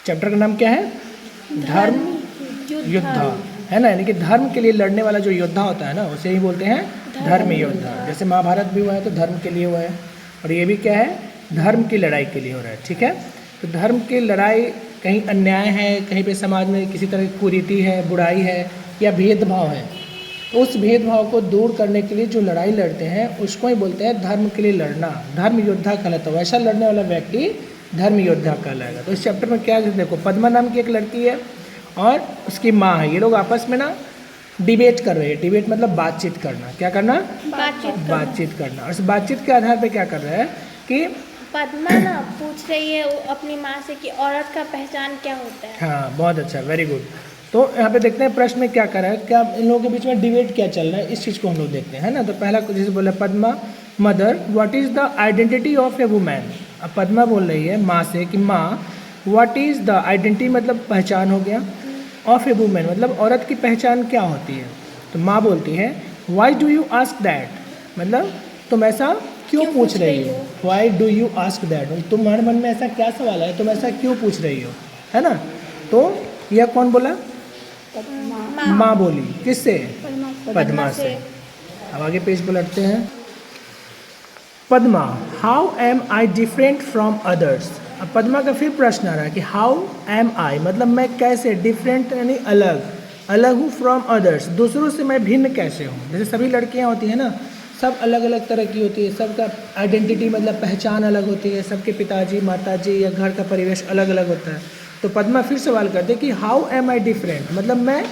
Chapter का नाम क्या है? धर्म योद्धा, है ना। यानी कि धर्म के लिए लड़ने वाला जो योद्धा होता है ना, उसे ही बोलते हैं धर्म योद्धा। जैसे महाभारत भी हुआ है तो धर्म के लिए हुआ है, और ये भी क्या है? धर्म की लड़ाई के लिए हो रहा है, ठीक है। तो धर्म की लड़ाई, कहीं अन्याय है, कहीं पे समाज में किसी तरह की कुरीति है, बुराई है या भेदभाव है, तो उस भेदभाव को दूर करने के लिए जो लड़ाई लड़ते हैं उसको ही बोलते हैं धर्म के लिए लड़ना। धर्म योद्धा कहलाता है, वैसा लड़ने वाला व्यक्ति धर्म योद्धा कहलाएगा। तो इस चैप्टर में क्या है, देखो पद्मा नाम की एक लड़की है और उसकी माँ है। ये लोग आपस में ना डिबेट कर रहे हैं। डिबेट मतलब बातचीत करना। क्या करना? बातचीत करना। और इस बातचीत के आधार पे क्या कर रहे हैं कि पद्मा ना पूछ रही है अपनी माँ से कि औरत का पहचान क्या होता है। हाँ, बहुत अच्छा, वेरी गुड। तो यहाँ पे देखते हैं प्रश्न में क्या कर रहा है, क्या इन लोगों के बीच में डिबेट क्या चल रहा है, इस चीज़ को हम लोग देखते हैं ना। तो पहला कुछ जैसे बोला, Padma mother what is the identity of a women. अब पद्मा बोल रही है माँ से कि माँ व्हाट इज़ द आइडेंटिटी, मतलब पहचान हो गया, ऑफ ए वुमेन मतलब औरत की पहचान क्या होती है। तो माँ बोलती है why do you ask that, मतलब तुम ऐसा क्यों पूछ रही हो। Why do you ask that, तुम्हारे मन में ऐसा क्या सवाल है, तुम ऐसा क्यों पूछ रही हो, है ना। तो यह कौन बोला? माँ बोली। किससे? पद्मा से। अब आगे पेज पलटते हैं। Padma how am I different from others. अब पद्मा का फिर प्रश्न आ रहा है कि हाउ एम आई, मतलब मैं कैसे, डिफरेंट यानी अलग हूँ, फ्रॉम अदर्स, दूसरों से मैं भिन्न कैसे हूँ। जैसे सभी लड़कियाँ होती हैं ना, सब अलग अलग तरह की होती है, सबका आइडेंटिटी मतलब पहचान अलग होती है, सबके पिताजी माताजी या घर का परिवेश अलग अलग होता है। तो पद्मा फिर सवाल करते कि हाउ एम आई डिफरेंट, मतलब मैं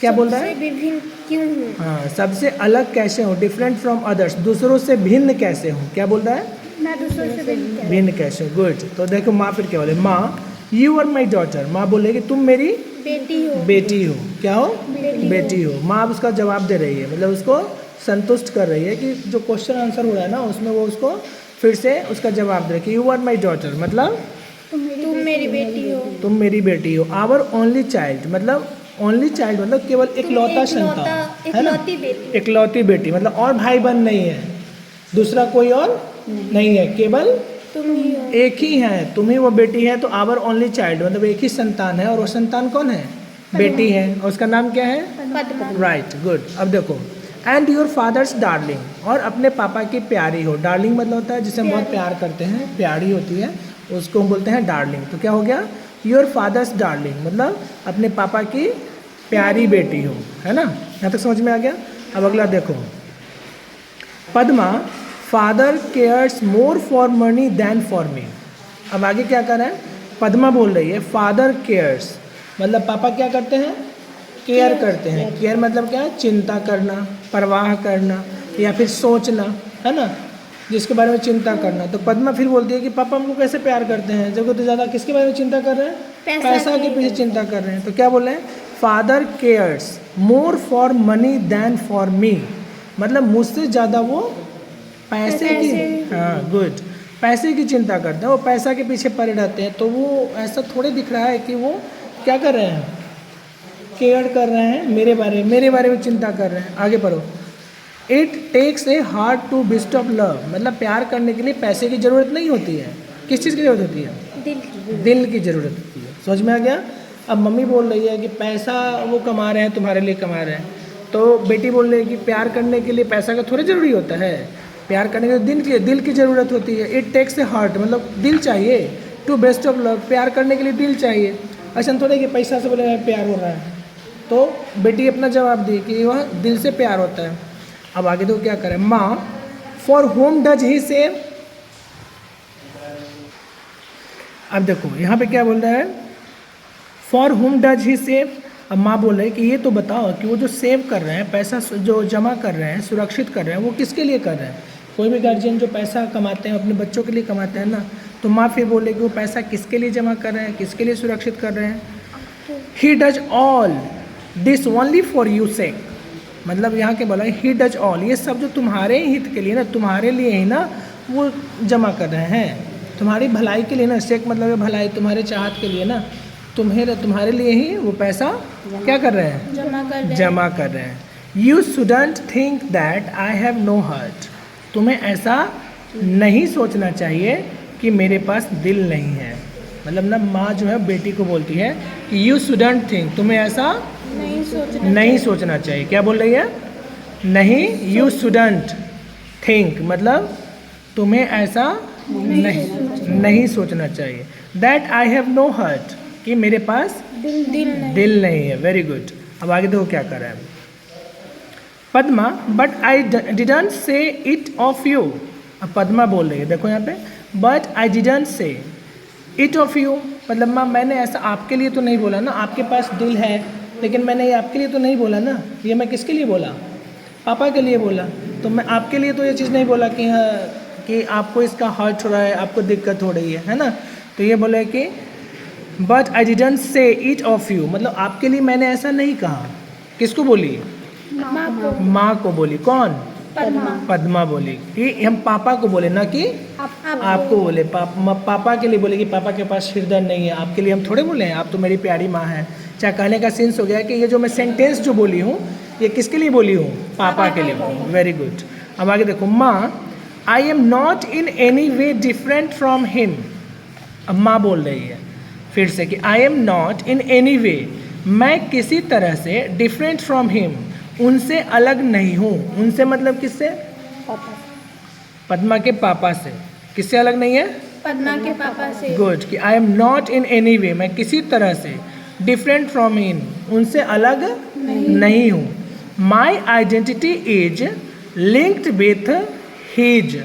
क्या बोल रहा है, विभिन्न क्यों हूँ। हाँ, सबसे अलग कैसे हूँ, डिफरेंट फ्रॉम अदर्स, दूसरों से भिन्न कैसे हूँ। क्या बोल रहा है? मैं दूसरों से भिन्न कैसे हूँ। गुड। तो देखो माँ फिर क्या बोले, माँ यू आर माई डॉटर। माँ बोलेगी तुम मेरी बेटी हो। क्या हो? बेटी हो। माँ अब उसका जवाब दे रही है, मतलब उसको संतुष्ट कर रही है कि जो क्वेश्चन आंसर हो रहा है ना उसमें वो उसको फिर से उसका जवाब दे रही है कि यू आर माई डॉटर, मतलब तुम मेरी बेटी हो। तुम मेरी बेटी हो। आवर ओनली चाइल्ड, मतलब ओनली चाइल्ड मतलब केवल इकलौता संतान, है ना, इकलौती बेटी, मतलब और भाई बहन नहीं है, दूसरा कोई और नहीं है, केवल तुम ही हो। एक ही है, तुम ही वो बेटी है। तो आवर ओनली चाइल्ड मतलब एक ही संतान है, और वो संतान कौन है? बेटी है, और उसका नाम क्या है? पद्मा। Right, good. अब देखो एंड योर फादर्स डार्लिंग, और अपने पापा की प्यारी हो। डार्लिंग मतलब होता है जिसे हम बहुत प्यार करते हैं, प्यारी होती है, उसको हम बोलते हैं डार्लिंग। तो क्या हो गया? योर फादर्स डार्लिंग मतलब अपने पापा की प्यारी बेटी हो, है ना। यहाँ तक समझ में आ गया। अब अगला देखो, Padma father cares more for money than for me. अब आगे क्या कर रहा है, पद्मा बोल रही है फादर केयर्स मतलब पापा क्या करते हैं? केयर करते हैं। केयर मतलब क्या है? चिंता करना, परवाह करना, या फिर सोचना, है ना, जिसके बारे में चिंता करना। तो पद्मा फिर बोलती है कि पापा हमको कैसे प्यार करते हैं, जबकि तो ज़्यादा किसके बारे में चिंता कर रहे हैं? पैसा के पीछे चिंता कर रहे हैं। तो क्या बोल रहे हैं? Father cares more for money than for me, मतलब मुझसे ज़्यादा वो पैसे की, हाँ गुड, पैसे की चिंता करते हैं, वो पैसा के पीछे पड़े रहते हैं। तो वो ऐसा थोड़े दिख रहा है कि वो क्या कर रहे हैं? केयर कर रहे हैं मेरे बारे में चिंता कर रहे हैं। आगे पढ़ो। It takes a heart to bestow love, मतलब प्यार करने के लिए पैसे की ज़रूरत नहीं होती है। किस चीज़ की ज़रूरत होती है? दिल की ज़रूरत होती है। समझ में आ गया। अब मम्मी बोल रही है कि पैसा वो कमा रहे हैं, तुम्हारे लिए कमा रहे हैं, तो बेटी बोल रही है कि प्यार करने के लिए पैसा का थोड़ी ज़रूरी होता है, प्यार करने के लिए दिल की ज़रूरत होती है। इट टेक्स ए हार्ट मतलब दिल चाहिए, टू बेस्ट ऑफ लव प्यार करने के लिए दिल चाहिए। ऐसा थोड़ा कि पैसा से बोले प्यार हो रहा है। तो बेटी अपना जवाब दी कि वह दिल से प्यार होता है। अब आगे तो क्या करें, माँ for home does he save. अब देखो यहाँ पे क्या बोल रहा है, for home does he save. अब माँ बोल रहे हैं कि ये तो बताओ कि वो जो सेव कर रहे हैं, पैसा जो जमा कर रहे हैं, सुरक्षित कर रहे हैं, वो किसके लिए कर रहे हैं। कोई भी गार्जियन जो पैसा कमाते हैं अपने बच्चों के लिए कमाते हैं ना, तो माँ फिर बोले कि वो पैसा किसके लिए जमा कर रहे हैं, किसके लिए सुरक्षित कर रहे हैं। He does all this only for you sake, मतलब यहाँ के बोला ही डज ऑल, ये सब जो तुम्हारे हित के लिए ना, तुम्हारे लिए ही ना वो जमा कर रहे हैं, तुम्हारी भलाई के लिए ना। सेक मतलब है भलाई, तुम्हारे चाहत के लिए ना, तुम्हारे लिए ही वो पैसा क्या कर रहे हैं? जमा कर रहे हैं। You shouldn't think that I have no heart, तुम्हें ऐसा नहीं सोचना चाहिए कि मेरे पास दिल नहीं है। मतलब ना माँ जो है बेटी को बोलती है कि यू शुडंट थिंक, तुम्हें ऐसा नहीं सोचना चाहिए। क्या बोल रही है? नहीं, यू शुडंट थिंक मतलब तुम्हें ऐसा नहीं सोचना चाहिए। That I have no heart, कि मेरे पास दिल नहीं है। Very good. अब आगे देखो क्या कर रहा है Padma, but I didn't say it of you. अब पद्मा बोल रही है, देखो यहाँ पे, but I didn't say it of you, मतलब माँ मैंने ऐसा आपके लिए तो नहीं बोला ना, आपके पास दिल है लेकिन मैंने ये आपके लिए तो नहीं बोला ना, ये मैं किसके लिए बोला? पापा के लिए बोला। तो मैं आपके लिए तो ये चीज़ नहीं बोला कि हाँ कि आपको इसका हर्ट हो रहा है, आपको दिक्कत हो रही है ना। तो ये बोले कि but I didn't say it of you, मतलब आपके लिए मैंने ऐसा नहीं कहा। किसको बोली? माँ को बोली। कौन? पद्मा बोली कि हम पापा को बोले ना कि आपको बोले। पापा के लिए बोले कि पापा के पास हृदय नहीं है, आपके लिए हम थोड़े बोले हैं, आप तो मेरी प्यारी माँ है। चाहे कहने का सेंस हो गया कि ये जो मैं सेंटेंस जो बोली हूँ ये किसके लिए बोली हूँ? पापा के लिए बोली। Very good. अब आगे देखो, माँ I am not in any way different from him. अब माँ बोल रही है फिर से कि I am not in any way, मैं किसी तरह से डिफरेंट फ्रॉम हिम, उनसे अलग नहीं हूँ। उनसे मतलब किससे? पद्मा के पापा से। किससे अलग नहीं है? पद्मा के पापा से। गुड। कि I am not in any way, मैं किसी तरह से डिफरेंट फ्रॉम हिम, उनसे अलग नहीं हूँ। My identity is linked with his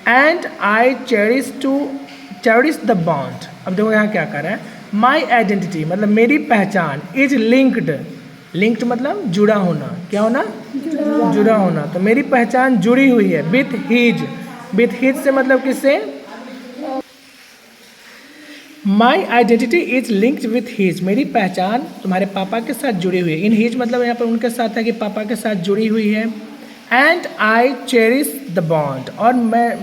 and I cherish the bond. अब देखो यहाँ क्या कर रहा है, माई आइडेंटिटी मतलब मेरी पहचान, इज लिंक्ड मतलब जुड़ा होना। क्या होना? जुड़ा होना। तो मेरी पहचान जुड़ी हुई है विथ हिज से मतलब किससे? My identity is linked with his, मेरी पहचान तुम्हारे पापा के साथ जुड़ी हुई है। इन हिज मतलब यहाँ पर उनके साथ है कि पापा के साथ जुड़ी हुई है। And I cherish the bond, और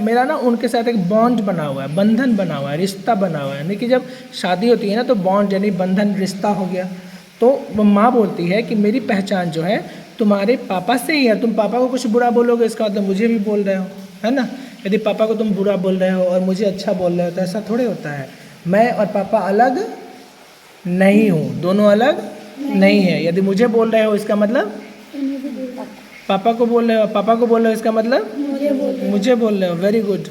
मेरा ना उनके साथ एक बॉन्ड बना हुआ है, बंधन बना हुआ है, रिश्ता बना हुआ है। यानी कि जब शादी होती है ना तो बॉन्ड यानी बंधन, रिश्ता हो गया। तो वो माँ बोलती है कि मेरी पहचान जो है तुम्हारे पापा से ही है। तुम पापा को कुछ बुरा बोलोगे इसका मतलब मुझे भी बोल रहे हो, है ना। यदि पापा को तुम बुरा बोल रहे हो और मुझे अच्छा बोल रहे हो तो ऐसा थोड़े होता है। मैं और पापा अलग नहीं हूँ, दोनों अलग नहीं है। यदि मुझे बोल रहे हो इसका मतलब पापा को बोल रहे हो, पापा को बोल रहे हो इसका मतलब मुझे बोल रहे हो। Very good.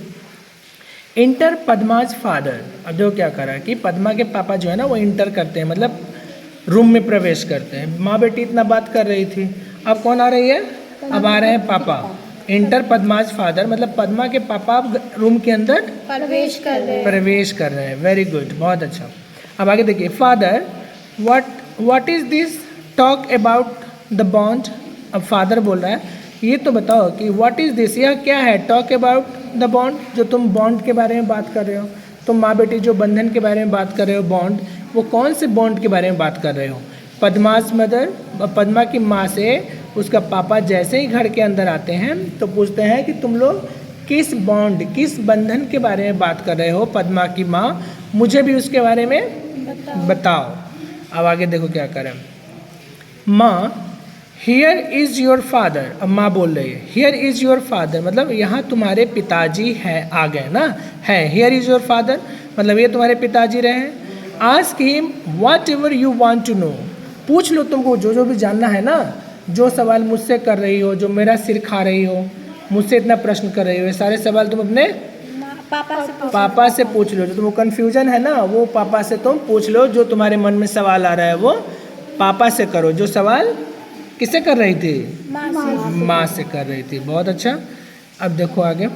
Enter Padma's father. अब देखो क्या करा कि पद्मा के पापा जो है ना वो इंटर करते हैं, मतलब रूम में प्रवेश करते हैं। माँ बेटी इतना बात कर रही थी, अब कौन आ रही है? अब आ रहे हैं पापा। इंटर पद्माज फादर मतलब पद्मा के पापा रूम के अंदर प्रवेश कर रहे हैं। वेरी गुड, बहुत अच्छा। अब आगे देखिए, father what is this talk about the bond. अब फादर बोल रहा है ये तो बताओ कि व्हाट इज दिस, यह क्या है? टॉक अबाउट द बॉन्ड, जो तुम बॉन्ड के बारे में बात कर रहे हो, तुम माँ बेटी जो बंधन के बारे में बात कर रहे हो, बॉन्ड, वो कौन से बॉन्ड के बारे में बात कर रहे हो? पद्मास मदर, पद्मा की माँ से उसका पापा जैसे ही घर के अंदर आते हैं तो पूछते हैं कि तुम लोग किस बॉन्ड, किस बंधन के बारे में बात कर रहे हो? पद्मा की माँ, मुझे भी उसके बारे में बताओ। अब आगे देखो क्या करें। माँ हियर इज़ योर फादर। अब माँ बोल रही है हियर इज़ योर फादर मतलब यहाँ तुम्हारे पिताजी हैं, आ गए ना, है। हियर इज़ योर फादर मतलब ये तुम्हारे पिताजी रहे हैं। Ask him whatever you want to know, पूछ लो तुमको जो जो भी जानना है ना, जो सवाल मुझसे कर रही हो, जो मेरा सिर खा रही हो, मुझसे इतना प्रश्न कर रही हो, ये सारे सवाल तुम अपने पापा से पूछ लो। जो तुमको कन्फ्यूजन है ना वो पापा से तुम पूछ लो, जो तुम्हारे मन में सवाल आ रहा है वो पापा से करो। जो सवाल किससे कर रही थी? माँ से कर रही थी। बहुत अच्छा। अब देखो आगे,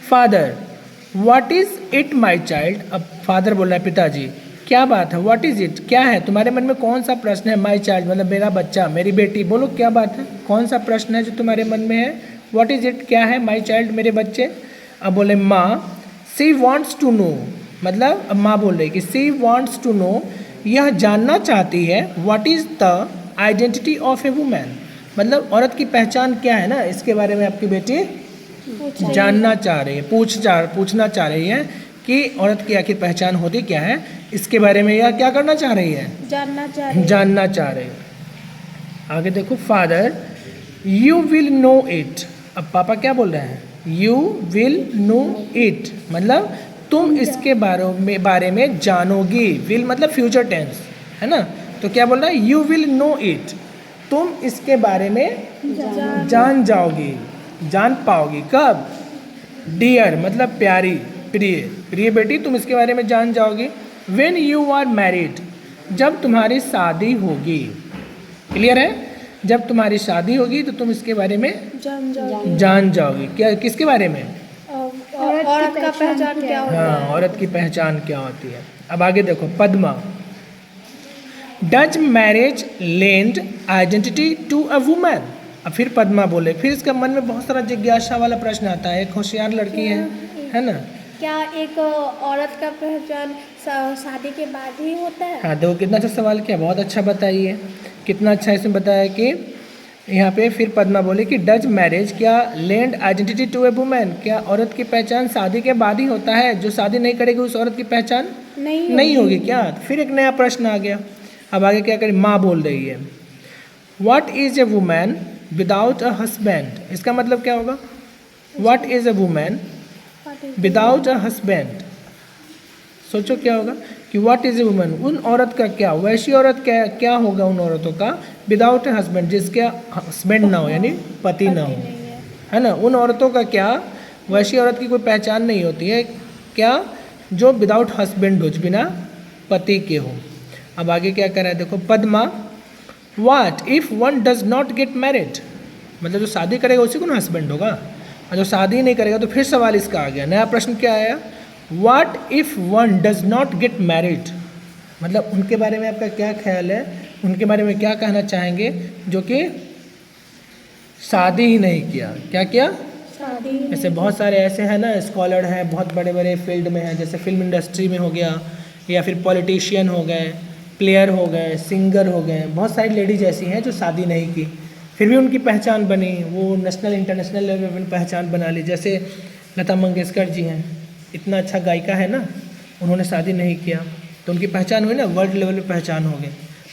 father what is it my child. अब फादर बोल रहा है पिताजी क्या बात है, व्हाट इज इट क्या है, तुम्हारे मन में कौन सा प्रश्न है? माई चाइल्ड मतलब मेरा बच्चा, मेरी बेटी, बोलो क्या बात है, कौन सा प्रश्न है जो तुम्हारे मन में है? व्हाट इज इट क्या है? माई चाइल्ड मेरे बच्चे। अब बोले माँ सी वॉन्ट्स टू नो मतलब अब माँ बोल रही कि सी वॉन्ट्स टू नो, यह जानना चाहती है, what is the identity of a women मतलब औरत की पहचान क्या है ना, इसके बारे में आपकी बेटी जानना चाह रही है, पूछना चाह रही है कि औरत की आखिर पहचान होती क्या है, इसके बारे में यह क्या करना चाह रही है? जानना चाह रही है। आगे देखो, father you will know it. अब पापा क्या बोल रहे हैं? यू विल नो इट, मतलब तुम इसके बारे में जानोगी। विल मतलब फ्यूचर टेंस है ना, तो क्या बोल रहा है, यू विल नो इट, तुम इसके बारे में जान जाओगी, जान पाओगी। कब? डियर मतलब प्यारी, प्रिय, प्रिय बेटी तुम इसके बारे में जान जाओगी। व्हेन यू आर मैरिड, जब तुम्हारी शादी होगी। क्लियर है? जब तुम्हारी शादी होगी तो तुम इसके बारे में जान जाओगी। क्या? किसके बारे में? औरत का पहचान क्या होता है? हाँ, औरत की पहचान क्या होती है। अब आगे देखो, Padma, does marriage lend identity to a woman. अब फिर पद्मा बोले, फिर इसका मन में बहुत सारा जिज्ञासा वाला प्रश्न आता है। एक होशियार लड़की है ना। क्या एक औरत का पहचान शादी के बाद ही होता है? हाँ देखो कितना अच्छा सवाल किया, बहुत अच्छा बताइए, कितना अच्छा इसमें बताया कि यहाँ पे फिर पद्मा बोले कि डज मैरिज क्या land identity to a women, क्या औरत की पहचान शादी के बाद ही होता है? जो शादी नहीं करेगी उस औरत की पहचान नहीं होगी क्या? फिर एक नया प्रश्न आ गया। अब आगे क्या करें, माँ बोल रही है, what is a women without a husband. इसका मतलब क्या होगा? What is a women without a husband. सोचो क्या होगा कि व्हाट इज ए वुमन, उन औरत का क्या, वैसी औरत क्या होगा उन औरतों का विदाउट ए हस्बैंड, जिसके हस्बैंड ना हो यानी पति ना हो, है ना। उन औरतों का क्या, वैसी औरत की कोई पहचान नहीं होती है क्या, जो विदाउट हस्बैंड हो, बिना पति के हो। अब आगे क्या कर रहा है देखो, Padma, what if one does not get married, मतलब जो शादी करेगा उसी को ना हस्बैंड होगा, और जो शादी नहीं करेगा तो फिर सवाल इसका आ गया, नया प्रश्न क्या आया, what if one does not get married, मतलब उनके बारे में आपका क्या ख्याल है, उनके बारे में क्या कहना चाहेंगे जो कि शादी ही नहीं किया। क्या किया? ऐसे बहुत सारे ऐसे हैं ना, स्कॉलर हैं, बहुत बड़े बड़े फील्ड में हैं, जैसे फिल्म इंडस्ट्री में हो गया, या फिर पॉलिटिशियन हो गए, प्लेयर हो गए, सिंगर हो गए, बहुत सारी लेडीज ऐसी हैं जो शादी नहीं की, फिर भी उनकी पहचान बनी, वो नेशनल इंटरनेशनल लेवल पर पहचान बना ली। जैसे लता मंगेशकर जी हैं, इतना अच्छा गायिका है ना, उन्होंने शादी नहीं किया तो उनकी पहचान हुई ना, वर्ल्ड लेवल पे पहचान हो गई।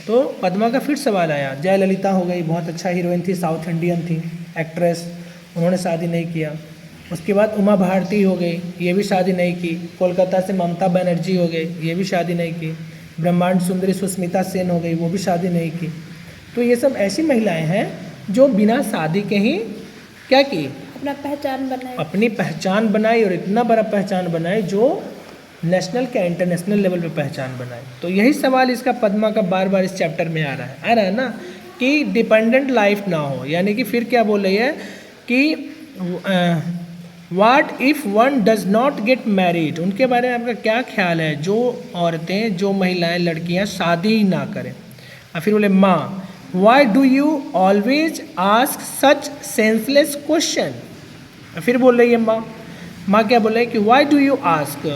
तो पद्मा का फिर सवाल आया, जयललिता हो गई, बहुत अच्छा हीरोइन थी, साउथ इंडियन थी एक्ट्रेस, उन्होंने शादी नहीं किया। उसके बाद उमा भारती हो गई, ये भी शादी नहीं की। कोलकाता से ममता बनर्जी हो गई, ये भी शादी नहीं की। ब्रह्मांड सुंदरी सुष्मिता सेन हो गई, वो भी शादी नहीं की। तो ये सब ऐसी महिलाएं हैं जो बिना शादी के ही क्या की, अपनी पहचान बनाई, और इतना बड़ा पहचान बनाई जो नेशनल क्या इंटरनेशनल लेवल पे पहचान बनाई। तो यही सवाल इसका पद्मा का बार बार इस चैप्टर में आ रहा है ना, कि डिपेंडेंट लाइफ ना हो, यानी कि फिर क्या बोल रही है कि what if one does not get married, उनके बारे में आपका क्या ख्याल है, जो औरतें, जो महिलाएं, लड़कियां शादी ही ना करें। और फिर बोले, माँ, why do you always ask such senseless question. फिर बोल रही है माँ क्या बोल रही है कि why do you ask,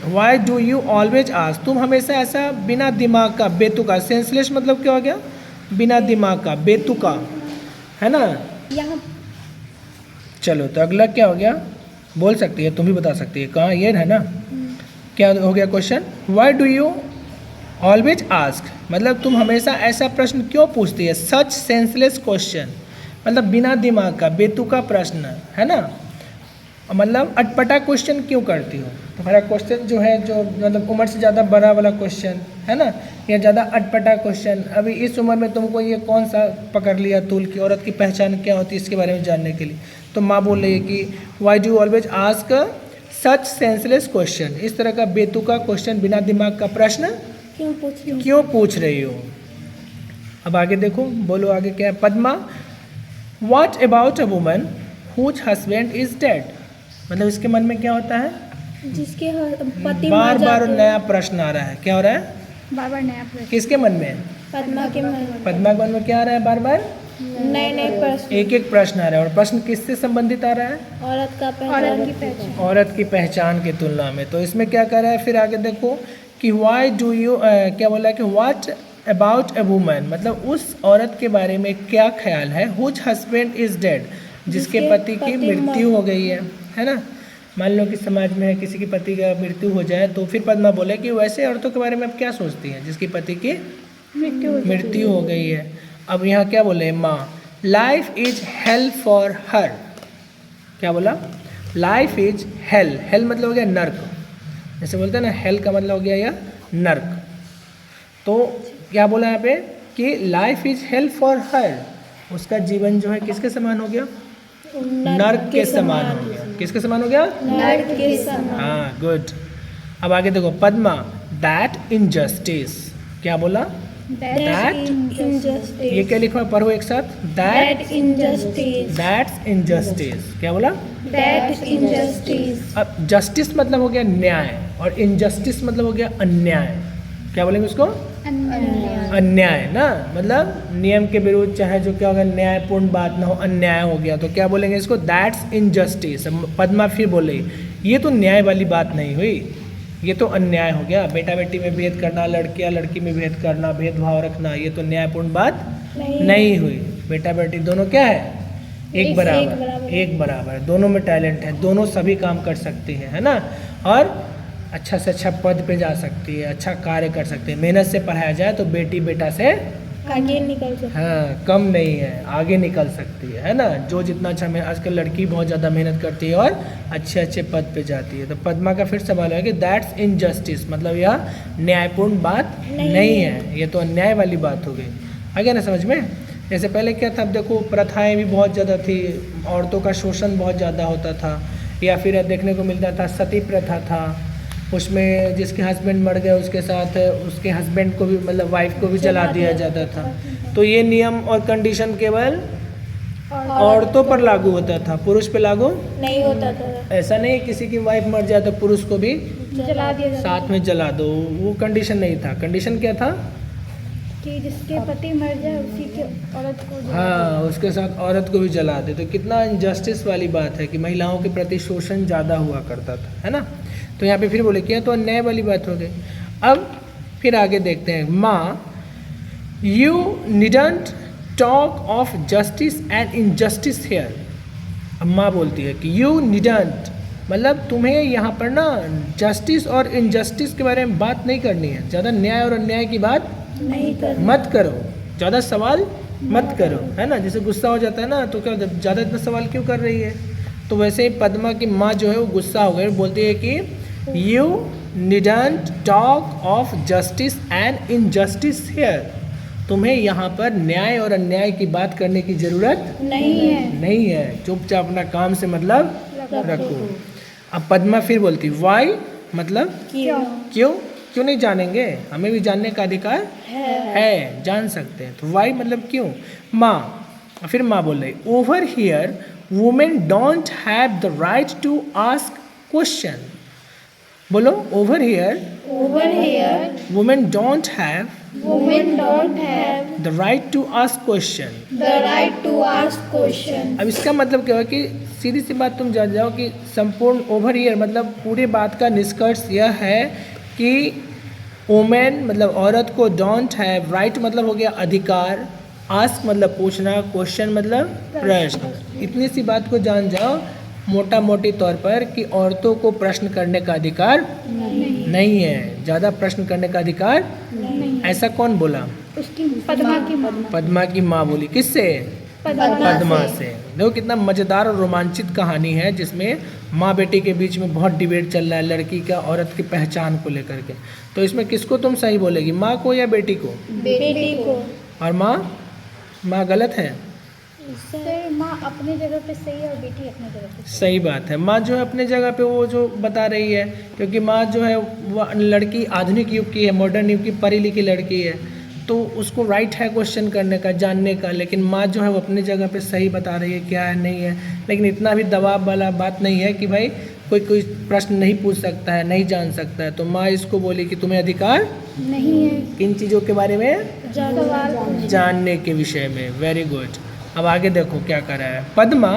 why do you always ask, तुम हमेशा ऐसा बिना दिमाग का, बेतुका, सेंसलेस मतलब क्या हो गया, बिना दिमाग का, बेतुका, है ना। चलो तो अगला क्या हो गया, बोल सकती है, तुम भी बता सकती है, कहाँ ये है ना, क्या हो गया question, why do you always ask, मतलब तुम हमेशा ऐसा प्रश्न क्यों पूछती है, सच सेंसलेस क्वेश्चन, मतलब बिना दिमाग का, बेतुका प्रश्न, है ना, मतलब अटपटा क्वेश्चन क्यों करती हो। तुम्हारा क्वेश्चन जो है, जो मतलब उम्र से ज़्यादा बड़ा वाला क्वेश्चन है ना, या ज़्यादा अटपटा क्वेश्चन, अभी इस उम्र में तुमको ये कौन सा पकड़ लिया तूल की, औरत की पहचान क्या होती है इसके बारे में जानने के लिए। तो माँ बोल रही है कि why do always ask such senseless question, इस तरह का बेतुका क्वेश्चन, बिना दिमाग का प्रश्न क्यों पूछ रही हो। अब आगे देखो, बोलो आगे क्या है, Padma, what about a woman whose husband is dead, मतलब इसके मन में क्या होता है, जिसके पति बार बार नया प्रश्न आ रहा है, क्या हो रहा है, बार बार नया प्रश्न, किसके मन में, पद्मा के मन में, पद्मा के मन में क्या आ रहा है, बार बार नए प्रश्न, एक एक प्रश्न आ रहा है, और प्रश्न किससे संबंधित आ रहा है, औरत की पहचान की तुलना में। तो इसमें क्या कर रहा है, फिर आगे देखो कि वाई डू यू, क्या बोला कि व्हाट अबाउट अ वुमन, मतलब उस औरत के बारे में क्या ख्याल है, हुज हस्बैंड इज डेड, जिसके पति की मृत्यु हो गई है ना। मान लो कि समाज में है, किसी की पति का मृत्यु हो जाए, तो फिर पद्मा बोले कि वैसे औरतों के बारे में आप क्या सोचती हैं जिसकी पति की मृत्यु हो गई है। अब यहाँ क्या बोले, माँ, life is hello for her, क्या बोला, लाइफ इज हेल, हेल मतलब हो गया नर्क, जैसे बोलते हैं ना हेल का मतलब हो गया या नर्क। तो क्या बोला यहाँ पे कि life is hello for her, उसका जीवन जो है किसके समान हो गया, नर्क के समान हो गया। किसके समान हो गया, नर्क के समान। हाँ गुड। अब आगे देखो पद्मा, दैट इनजस्टिस, क्या बोला, That injustice. ये क्या लिखा है, पढ़ो एक साथ, That injustice. दैट्स इनजस्टिस, क्या बोला। That injustice. अब जस्टिस मतलब हो गया न्याय और इनजस्टिस मतलब हो गया अन्याय। क्या बोलेंगे उसको, अन्याय ना, मतलब नियम के विरुद्ध, चाहे जो क्या होगा न्यायपूर्ण बात ना हो, अन्याय हो गया, तो क्या बोलेंगे इसको, दैट्स इनजस्टिस। पद्मा फिर बोले ये तो न्याय वाली बात नहीं हुई, ये तो अन्याय हो गया, बेटा बेटी में भेद करना, लड़कियां लड़की में भेद करना, भेदभाव रखना, ये तो न्यायपूर्ण बात नहीं हुई। बेटा बेटी दोनों क्या है, एक बराबर, एक बराबर, दोनों में टैलेंट है, दोनों सभी काम कर सकती हैं, है ना, और अच्छा से अच्छा पद पे जा सकती है, अच्छा कार्य कर सकती है। मेहनत से पढ़ाया जाए तो बेटी बेटा से आगे निकल सकते। हाँ कम नहीं है, आगे निकल सकती है ना, जो जितना अच्छा आजकल लड़की बहुत ज़्यादा मेहनत करती है और अच्छे अच्छे पद पे जाती है। तो पद्मा का फिर सवाल है कि दैट्स इनजस्टिस, मतलब यह न्यायपूर्ण बात नहीं है, ये तो अन्याय वाली बात हो गई। आ गया ना समझ में। जैसे पहले क्या था, अब देखो प्रथाएं भी बहुत ज़्यादा थी, औरतों का शोषण बहुत ज़्यादा होता था, या फिर देखने को मिलता था सती प्रथा था, उसमें जिसके हस्बैंड मर गए उसके साथ उसके हस्बैंड को भी, मतलब वाइफ को भी जला दिया जाता था। तो ये नियम और कंडीशन केवल औरतों पर लागू होता था, पुरुष पे लागू नहीं होता था। ऐसा नहीं किसी की वाइफ मर जाए तो पुरुष को भी जला दिया जाता साथ में जला दो, वो कंडीशन नहीं था। कंडीशन क्या था कि जिसके पति मर जाए उसी के औरत को हाँ उसके साथ औरत को भी जला दे। तो कितना इनजस्टिस वाली बात है कि महिलाओं के प्रति शोषण ज़्यादा हुआ करता था, है ना। तो यहाँ पे फिर बोले किया तो अन्याय वाली बात हो गई। अब फिर आगे देखते हैं, माँ you needn't talk of justice and injustice here. अब माँ बोलती है कि यू नीडंट, मतलब तुम्हें यहाँ पर ना जस्टिस और इनजस्टिस के बारे में बात नहीं करनी है, ज़्यादा न्याय और अन्याय की बात नहीं कर मत करो, ज़्यादा सवाल मत करो, है ना। जैसे गुस्सा हो जाता है ना तो क्या ज़्यादा इतना सवाल क्यों कर रही है। तो वैसे ही पद्मा की माँ जो है वो गुस्सा हो गई, बोलती है कि you needn't talk of justice and injustice here, तुम्हें यहाँ पर न्याय और अन्याय की बात करने की ज़रूरत नहीं है, चुपचाप अपना काम से मतलब रखो। अब पद्मा फिर बोलती वाई, मतलब क्यों नहीं जानेंगे, हमें भी जानने का अधिकार है, जान सकते हैं। तो वाई मतलब क्यों। माँ, फिर माँ बोल रही over here women don't have the right to ask question. बोलो over here women don't have the right to ask question. अब इसका मतलब क्या है कि सीधी सी बात तुम जान जाओ कि संपूर्ण ओवर हियर मतलब पूरी बात का निष्कर्ष यह है कि वुमेन मतलब औरत को डोंट हैव, राइट मतलब हो गया अधिकार, आस्क मतलब पूछना, क्वेश्चन मतलब प्रश्न। इतनी सी बात को जान जाओ मोटा मोटी तौर पर कि औरतों को प्रश्न करने का अधिकार नहीं है, ज़्यादा प्रश्न करने का अधिकार नहीं। ऐसा कौन बोला, पद्मा की माँ बोली। किससे, पद्मा से। देखो कितना मज़ेदार और रोमांचित कहानी है जिसमें माँ बेटी के बीच में बहुत डिबेट चल रहा है लड़की का औरत की पहचान को लेकर के। तो इसमें किसको तुम सही बोलेगी, माँ को या बेटी को। और माँ गलत है। सर माँ अपने जगह पे सही है और बेटी अपने जगह पे सही बात है। माँ जो है अपने जगह पे वो जो बता रही है, क्योंकि माँ जो है वो लड़की आधुनिक युग की है, मॉडर्न युग की पढ़ी लिखी लड़की है, तो उसको राइट है क्वेश्चन करने का, जानने का। लेकिन माँ जो है वो अपनी जगह पे सही बता रही है क्या है नहीं है। लेकिन इतना भी दबाव वाला बात नहीं है कि भाई कोई प्रश्न नहीं पूछ सकता है, नहीं जान सकता है। तो माँ इसको बोली कि तुम्हें अधिकार नहीं है किन चीज़ों के बारे में, जानने के विषय में। Very good. अब आगे देखो क्या कर रहा है Padma,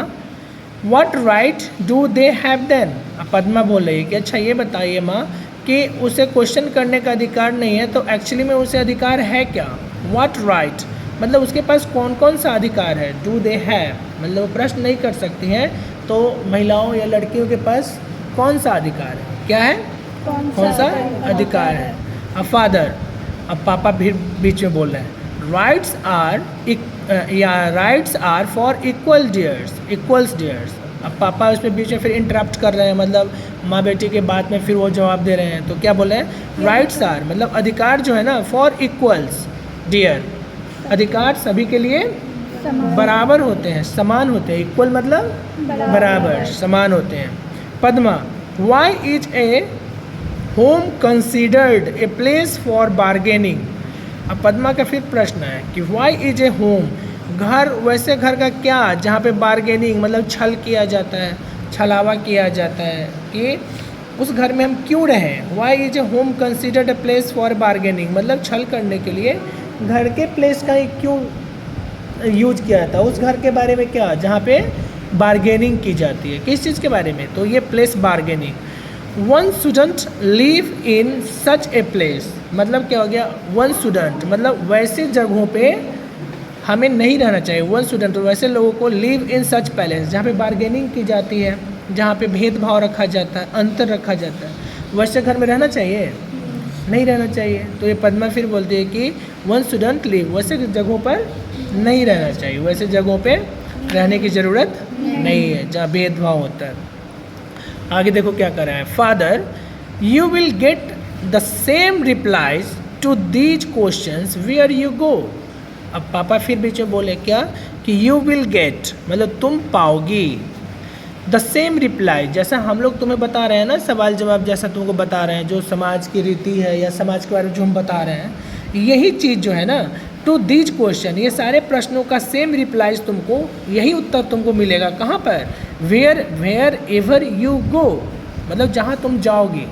what right do they have then. अब पद्मा बोल रही है कि अच्छा ये बताइए माँ कि उसे क्वेश्चन करने का अधिकार नहीं है, तो एक्चुअली में उसे अधिकार है क्या। व्हाट राइट मतलब उसके पास कौन कौन सा अधिकार है। डू दे हैव मतलब वो प्रश्न नहीं कर सकती हैं, तो महिलाओं या लड़कियों के पास कौन सा अधिकार है, क्या है, कौन सा अधिकार है। अब फादर, अब पापा भी बीच में बोल रहे हैं, rights are for equals dears. अब पापा उस पर बीच में फिर इंटरप्ट कर रहे हैं, मतलब माँ बेटी के बात में फिर वो जवाब दे रहे हैं। तो क्या बोले हैं, राइट्स आर, मतलब अधिकार जो है ना, फॉर इक्वल्स डियर, अधिकार सभी के लिए बराबर होते हैं, समान होते हैं। इक्वल मतलब बराबर, समान होते हैं। Padma, why is a home considered a place for bargaining. अब पद्मा का फिर प्रश्न है कि वाई इज ए होम, घर, वैसे घर का क्या जहाँ पे बार्गेनिंग मतलब छल किया जाता है, छलावा किया जाता है, कि उस घर में हम क्यों रहें। Why is a home considered a place for bargaining, मतलब छल करने के लिए घर के प्लेस का ही क्यों यूज किया जाता है, उस घर के बारे में क्या जहाँ पे बार्गेनिंग की जाती है, किस चीज़ के बारे में, तो ये place bargaining. One shouldn't live in such a place, मतलब क्या हो गया, वन शुडंट मतलब वैसे जगहों पे हमें नहीं रहना चाहिए। वन शुडंट वैसे लोगों को लिव इन सच पैलेस, जहाँ पे बार्गेनिंग की जाती है, जहाँ पे भेदभाव रखा जाता है, अंतर रखा जाता है, वैसे घर में रहना चाहिए, नहीं रहना चाहिए। तो ये पद्मा फिर बोलती है कि वन शुडंट लिव, वैसे जगहों पर नहीं रहना चाहिए, वैसे जगहों पे रहने की ज़रूरत नहीं है जहाँ भेदभाव होता है। आगे देखो क्या कर रहा है, father you will get the same replies to these questions where you go. अब पापा फिर बीच में बोले क्या कि यू विल गेट मतलब तुम पाओगी, द सेम रिप्लाई, जैसा हम लोग तुम्हें बता रहे हैं ना, सवाल जवाब जैसा तुमको बता रहे हैं, जो समाज की रीति है या समाज के बारे में जो हम बता रहे हैं, यही चीज़ जो है ना, टू दीज क्वेश्चन, ये सारे प्रश्नों का सेम रिप्लाइज तुमको, यही उत्तर तुमको मिलेगा। कहाँ पर, वेयर एवर यू गो, मतलब जहाँ तुम जाओगी।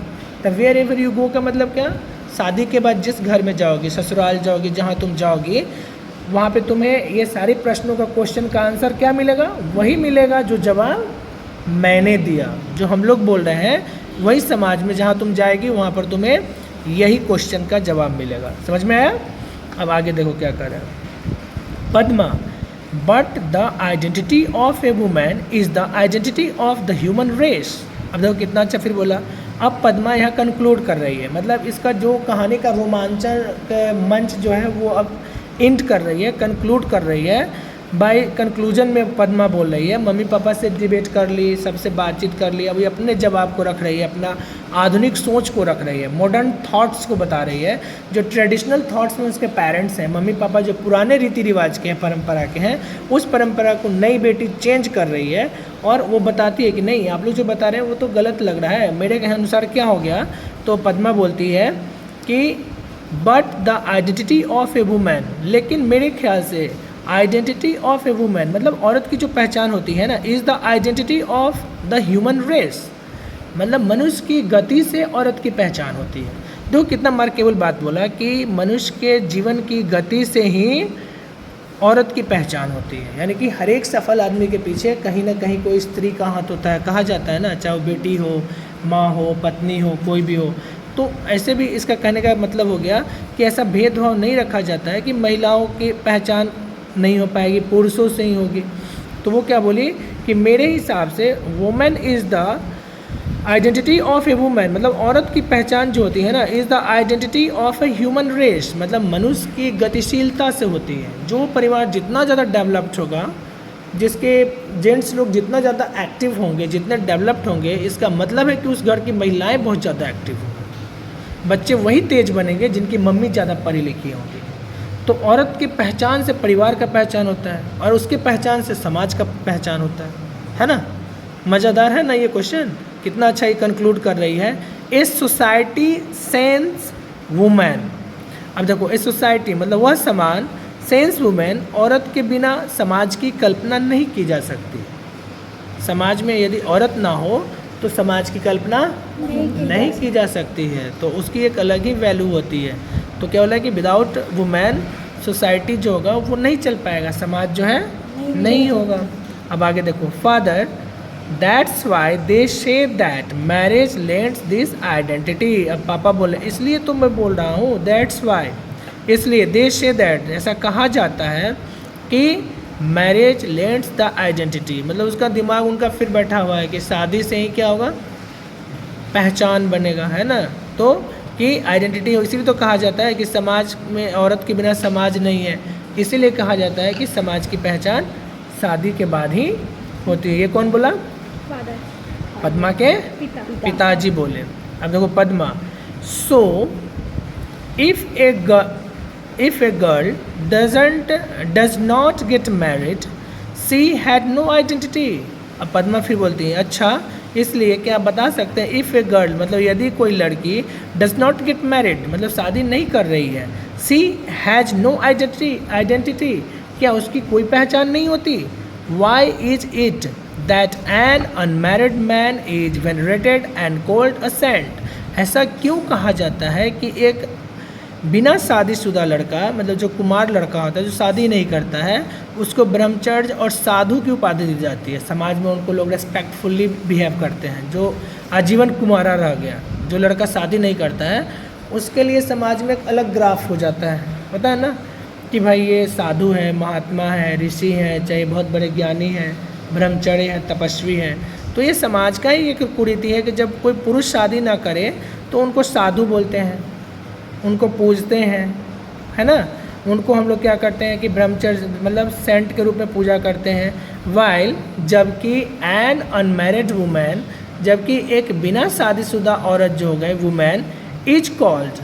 तो वेयर एवर यू गो का मतलब क्या, शादी के बाद जिस घर में जाओगी, ससुराल जाओगी, जहाँ तुम जाओगी, वहाँ पे तुम्हें ये सारे प्रश्नों का क्वेश्चन का आंसर क्या मिलेगा, वही मिलेगा जो जवाब मैंने दिया, जो हम लोग बोल रहे हैं, वही समाज में जहाँ तुम जाएगी वहाँ पर तुम्हें यही क्वेश्चन का जवाब मिलेगा। समझ में आया। अब आगे देखो क्या कर रहा है, Padma, but the identity of a women is the identity of the human race. अब देखो कितना अच्छा फिर बोला। अब पद्मा यहाँ कंक्लूड कर रही है, मतलब इसका जो कहानी का रोमांचन का मंच जो है वो अब एंड कर रही है, कंक्लूड कर रही है। बाय कंक्लूजन में पद्मा बोल रही है, मम्मी पापा से डिबेट कर ली, सबसे बातचीत कर ली, अभी अपने जवाब को रख रही है, अपना आधुनिक सोच को रख रही है, मॉडर्न थॉट्स को बता रही है। जो ट्रेडिशनल थॉट्स में उसके पेरेंट्स हैं, मम्मी पापा जो पुराने रीति रिवाज के हैं, परंपरा के हैं, उस परंपरा को नई बेटी चेंज कर रही है और वो बताती है कि नहीं, आप लोग जो बता रहे हैं वो तो गलत लग रहा है, मेरे कहे अनुसार क्या हो गया। तो पद्मा बोलती है कि but the identity of a women, लेकिन मेरे ख्याल से आइडेंटिटी ऑफ ए वुमेन मतलब औरत की जो पहचान होती है ना, is the identity of the human race, मतलब मनुष्य की गति से औरत की पहचान होती है। देखो कितना मार्केबल बात बोला कि मनुष्य के जीवन की गति से ही औरत की पहचान होती है, यानी कि हर एक सफल आदमी के पीछे कहीं ना कहीं कोई स्त्री का हाथ होता है, कहा जाता है ना, चाहे वो बेटी हो, माँ हो, पत्नी हो, कोई भी हो। तो ऐसे भी इसका कहने का मतलब हो गया कि ऐसा भेदभाव नहीं रखा जाता है कि महिलाओं की पहचान नहीं हो पाएगी, पुरुषों से ही होगी। तो वो क्या बोली कि मेरे हिसाब से women is the identity of a women, मतलब औरत की पहचान जो होती है ना, is the identity of a human race, मतलब मनुष्य की गतिशीलता से होती है। जो परिवार जितना ज़्यादा डेवलप्ड होगा, जिसके जेंट्स लोग जितना ज़्यादा एक्टिव होंगे, जितने डेवलप्ड होंगे, इसका मतलब है कि उस घर की महिलाएं बहुत ज़्यादा एक्टिव होंगी। बच्चे वही तेज बनेंगे जिनकी मम्मी ज़्यादा पढ़ी लिखी होंगी। तो औरत की पहचान से परिवार का पहचान होता है और उसके पहचान से समाज का पहचान होता है ना। मज़ेदार है ना ये क्वेश्चन, कितना अच्छा ये कंक्लूड कर रही है। ए सोसाइटी सेंस वुमेन, अब देखो ए सोसाइटी मतलब वह समान, सेंस वुमेन, औरत के बिना समाज की कल्पना नहीं की जा सकती। समाज में यदि औरत ना हो तो समाज की कल्पना नहीं की जा सकती है, तो उसकी एक अलग ही वैल्यू होती है। तो क्या बोला है कि विदाउट वुमेन सोसाइटी जो होगा वो नहीं चल पाएगा, समाज जो है नहीं होगा। अब आगे देखो, father that's why they say that marriage lends this identity. अब पापा बोले इसलिए तो मैं बोल रहा हूँ दैट्स वाई, इसलिए दे से दैट, ऐसा कहा जाता है कि मैरिज लेंड्स द आइडेंटिटी, मतलब उसका दिमाग उनका फिर बैठा हुआ है कि शादी से ही क्या होगा, पहचान बनेगा, है ना। तो कि आइडेंटिटी हो, इसीलिए तो कहा जाता है कि समाज में औरत के बिना समाज नहीं है, इसीलिए कहा जाता है कि समाज की पहचान शादी के बाद ही होती है। ये कौन बोला, पद्मा के पिता पिताजी बोले। अब देखो Padma, so if a girl does not get married she had no identity. अब पद्मा फिर बोलती है, अच्छा इसलिए क्या आप बता सकते हैं, इफ़ ए गर्ल मतलब यदि कोई लड़की डज नॉट गेट मैरिड मतलब शादी नहीं कर रही है, सी हैज़ नो आइडेंटिटी क्या उसकी कोई पहचान नहीं होती। Why is it that an unmarried man is venerated and called a saint. ऐसा क्यों कहा जाता है कि एक बिना शादीशुदा लड़का मतलब जो कुमार लड़का होता है जो शादी नहीं करता है उसको ब्रह्मचर्य और साधु की उपाधि दी जाती है। समाज में उनको लोग रेस्पेक्टफुली बिहेव करते हैं। जो आजीवन कुमारा रह गया, जो लड़का शादी नहीं करता है, उसके लिए समाज में एक अलग ग्राफ हो जाता है, पता है ना, कि भाई ये साधु है, महात्मा है, ऋषि हैं, चाहे बहुत बड़े ज्ञानी हैं, ब्रह्मचर्य हैं, तपस्वी हैं। तो ये समाज का ही एक कुरीति है कि जब कोई पुरुष शादी ना करे तो उनको साधु बोलते हैं, उनको पूजते हैं, है ना। उनको हम लोग क्या करते हैं कि ब्रह्मचर्य मतलब सेंट के रूप में पूजा करते हैं। वाइल जबकि एन अनमैरिड वुमेन, जबकि एक बिना शादीशुदा औरत जो हो गई women, is called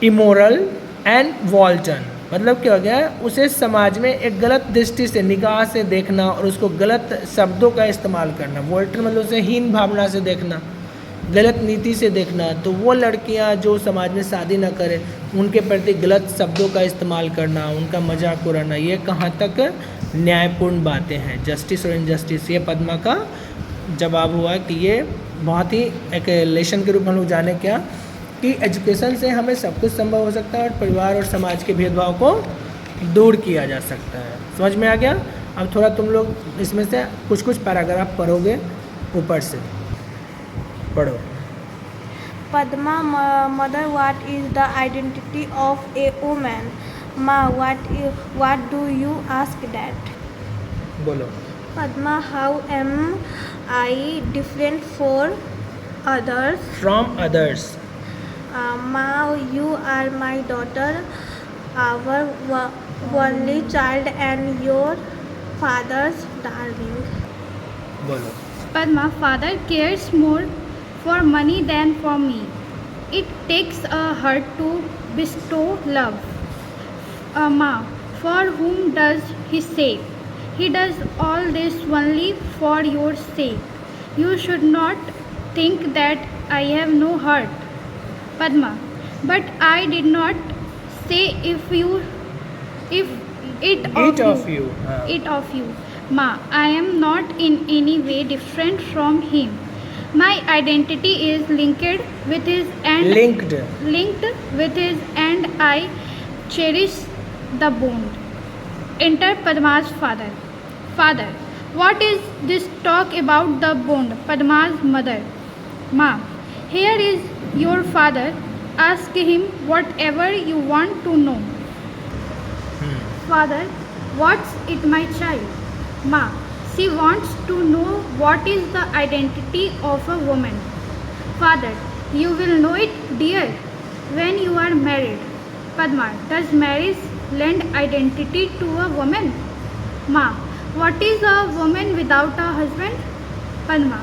immoral and वॉल्टन। मतलब क्या हो गया, उसे समाज में एक गलत दृष्टि से निगाह से देखना और उसको गलत शब्दों का इस्तेमाल करना। वॉल्टन मतलब उसे हीन भावना से देखना, गलत नीति से देखना। तो वो लड़कियां जो समाज में शादी न करें उनके प्रति गलत शब्दों का इस्तेमाल करना, उनका मजाक उड़ाना, ये कहाँ तक न्यायपूर्ण बातें हैं। जस्टिस और इनजस्टिस, ये पद्मा का जवाब हुआ कि ये बहुत ही एक लेसन के रूप में हम लोग जाने क्या कि एजुकेशन से हमें सब कुछ संभव हो सकता है और परिवार और समाज के भेदभाव को दूर किया जा सकता है। समझ में आ गया। अब थोड़ा तुम लोग इसमें से कुछ कुछ पैराग्राफ पढ़ोगे, ऊपर से पढ़ो। Padma, mother, what is the identity of a woman? Ma, what do you ask that? बोलो। Padma, how am I different for others? From others. Ma, you are my daughter, our only child and your father's darling. बोलो। Padma, father cares more for money than for me. It takes a heart to bestow love. Ma, for whom does he say? He does all this only for your sake. You should not think that I have no heart. Padma, but I did not say if it of you. It of you. Ma, I am not in any way different from him. My identity is linked with his and I cherish the bond. Enter Padma's father. Father, what is this talk about the bond? Padma's mother. Ma, here is your father. Ask him whatever you want to know. Father, what's it, my child? Ma, she wants to know what is the identity of a woman. Father, you will know it, dear, when you are married. Padma, does marriage lend identity to a woman? Ma, what is a woman without a husband? Padma,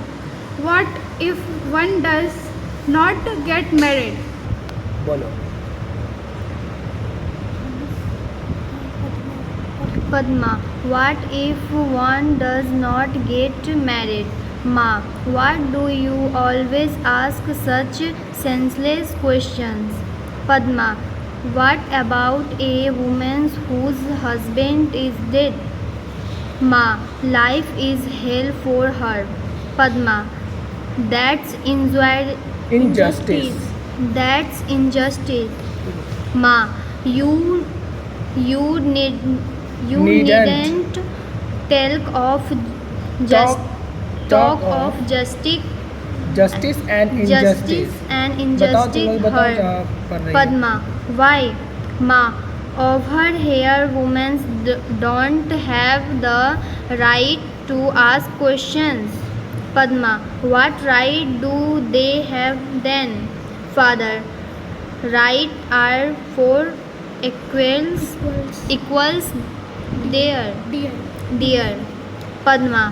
what if one does not get married? बोलो। Padma, what if one does not get married? Ma, what do you always ask such senseless questions? Padma, what about a woman whose husband is dead? Ma, life is hell for her. Padma, that's Injustice. That's injustice. Ma, you needn't talk of Justice and injustice. बताओ तुम लोग, बताओ her. क्या पढ़ रही है। Padma, why? Ma, over here women don't have the right to ask questions. Padma, what right do they have then? Father, right are for equals dear. Padma,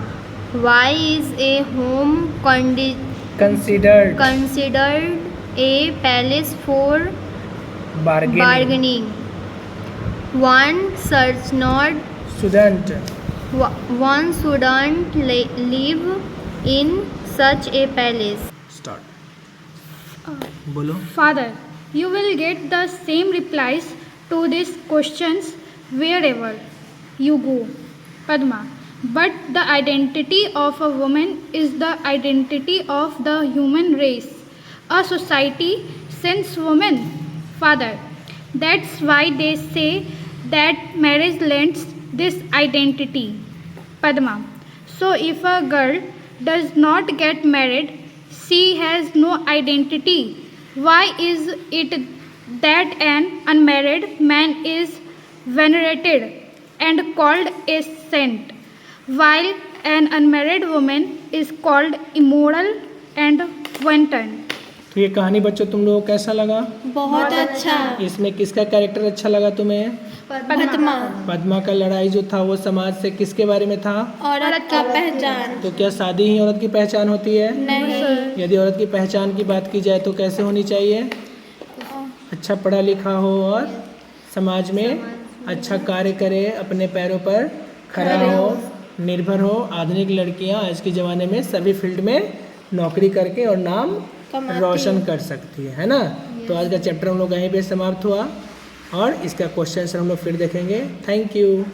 Why is a home considered considered a palace for bargaining. bargaining? One should not One shouldn't live in such a palace. Start. बोलो. Father, you will get the same replies to these questions wherever you go. Padma, but the identity of a woman is the identity of the human race. A society sends women. Father, that's why they say that marriage lends this identity. Padma, so if a girl does not get married, she has no identity. Why is it that an unmarried man is venerated and called a saint, while an unmarried woman is called immoral and wanton? तो ये कहानी बच्चों तुम लोगों को कैसा लगा? बहुत अच्छा। इसमें किसका कैरेक्टर अच्छा लगा तुम्हें? पद्मा। पद्मा का लड़ाई जो था वो समाज से किसके बारे में था? औरत का पहचान। तो क्या शादी ही औरत की पहचान होती है? नहीं। यदि औरत की पहचान की बात की जाए तो कैसे होनी चाहिए? अच्छा पढ़ा लिखा हो और समाज में अच्छा कार्य करे, अपने पैरों पर खड़ा हो, निर्भर हो। आधुनिक लड़कियां आज के ज़माने में सभी फील्ड में नौकरी करके और नाम रोशन कर सकती है ना? तो आज का चैप्टर हम लोग यहीं पे समाप्त हुआ और इसका क्वेश्चन हम लोग फिर देखेंगे। Thank you.